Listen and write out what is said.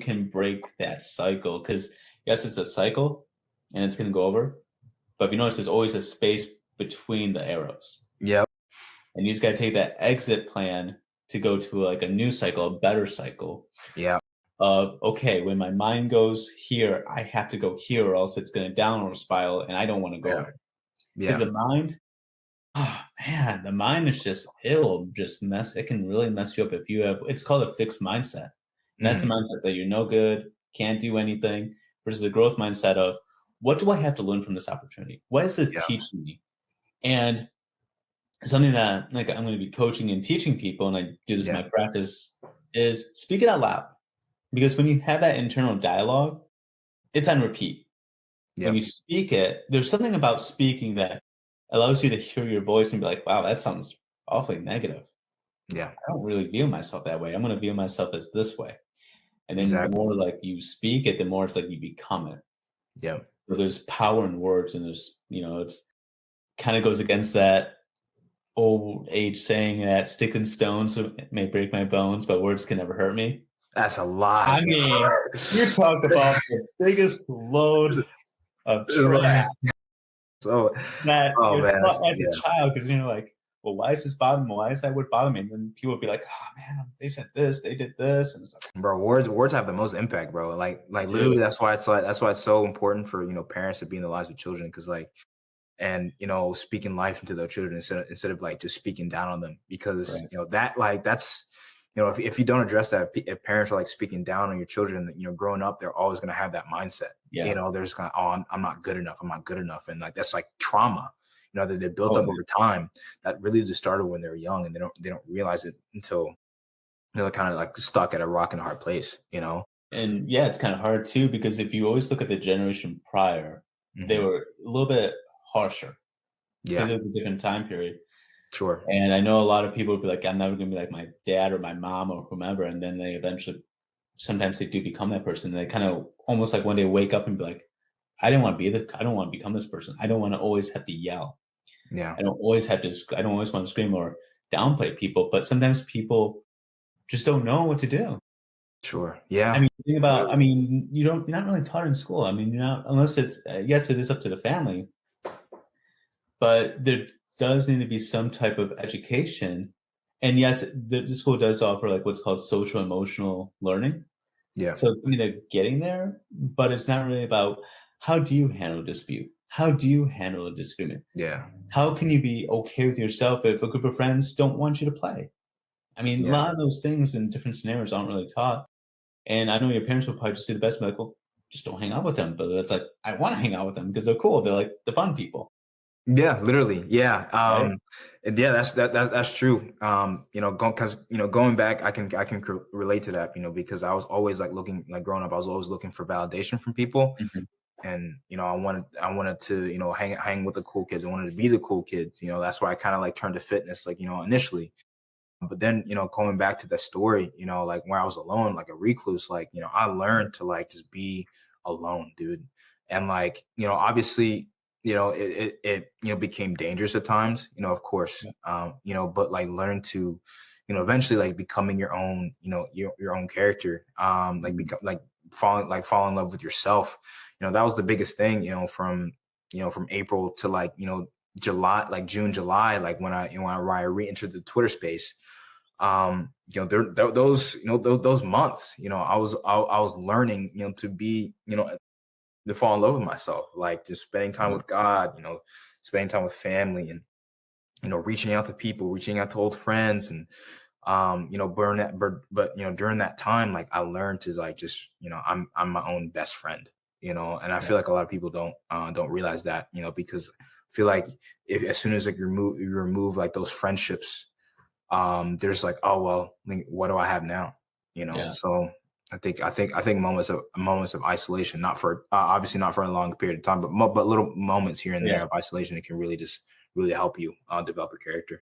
can break that cycle. Because yes, it's a cycle and it's going to go over, but if you notice, there's always a space between the arrows. Yep. And you just got to take that exit plan to go to like a new cycle, a better cycle Yeah. of, okay, when my mind goes here, I have to go here or else it's going to downward spiral and I don't want to go Yeah. there. Because Yeah. the mind, oh man, the mind is just, it'll just it can really mess you up if you have, it's called a fixed mindset. And that's the Mhm. mindset that you're no good, can't do anything, versus the growth mindset of, what do I have to learn from this opportunity? What is this Yeah. teaching me? And something that like I'm going to be coaching and teaching people, and I do this in Yeah. my practice, is speak it out loud. Because when you have that internal dialogue, it's on repeat. When Yep. you speak it, there's something about speaking that allows you to hear your voice and be like, wow, that sounds awfully negative. Yeah. I don't really view myself that way. I'm going to view myself as this way. And then the Exactly. more like you speak it, the more it's like you become it. Yep. So there's power in words, and there's, it's kind of goes against that old age saying that stick and stones may break my bones, but words can never hurt me. That's a lie. I mean, you talk about the biggest load of trash So, that oh you're man, taught as a yeah, child, because you're like, well, why is this bothering me? Why is that word bothering me? And then people would be like, oh man, they said this, they did this, and it's like, bro. Words have the most impact, bro. Like literally, dude, that's why it's so important for parents to be in the lives of children, because and speaking life into their children instead of like just speaking down on them, because right. that that's if you don't address that, if parents are like speaking down on your children, growing up, they're always going to have that mindset. Yeah. They're just going, oh, I'm not good enough, and like that's like trauma that they built Oh, up yeah. over time, that really just started when they're young, and they don't realize it until they're kind of like stuck at a rock and a hard place. And yeah, it's kind of hard too, because if you always look at the generation prior, they Hmm. were a little bit harsher because Yeah, it was a different time period. sure. And I know a lot of people would be like, I'm never going to be like my dad or my mom or whomever. And then they eventually, sometimes they do become that person. And they kind of almost like one day wake up and be like, I don't want to become this person. I don't want to always have to yell. Yeah, I don't always want to scream or downplay people, but sometimes people just don't know what to do. sure. I Yeah, mean, think about, literally. you're not really taught in school. I mean, you're not, unless it's, yes, it is up to the family, but there does need to be some type of education. And yes, the school does offer like what's called social emotional learning. Yeah, So they're getting there, but it's not really about how do you handle dispute? How do you handle a disagreement? yeah, How can you be okay with yourself if a group of friends don't want you to play? I mean, a yeah. lot of those things in different scenarios aren't really taught. And I know your parents will probably just do the best, be like, well, just don't hang out with them. But it's like, I want to hang out with them because they're cool. They're like the fun people, Yeah, literally. Yeah. right? And yeah, that's true. Because going back, I can relate to that, because I was always like looking, like growing up, I was always looking for validation from people. Mhm. And I wanted to hang with the cool kids. I wanted to be the cool kids. That's why I kind of like turned to fitness, like initially. But then going back to the story, like when I was alone, like a recluse, like I learned to like just be alone, dude. And like obviously, it became dangerous at times, of course. Yeah. But like learn to eventually like becoming your own, your own character, like Mhm. become like fall in love with yourself. That was the biggest thing, from April to like July, like June, July, like when I re-entered the Twitter space. Those those months, I was learning, to be, to fall in love with myself, like just spending time Yeah. with God, spending time with family, and reaching out to people, reaching out to old friends, and burn that but during that time, like I learned to like just I'm my own best friend, and I Yeah. feel like a lot of people don't realize that, because I feel like if as soon as like you remove like those friendships, there's like, oh well, I mean, what do I have now? Yeah. So I think moments of isolation, not for obviously not for a long period of time, but little moments here and there Yeah. of isolation, it can really just really help you develop a character.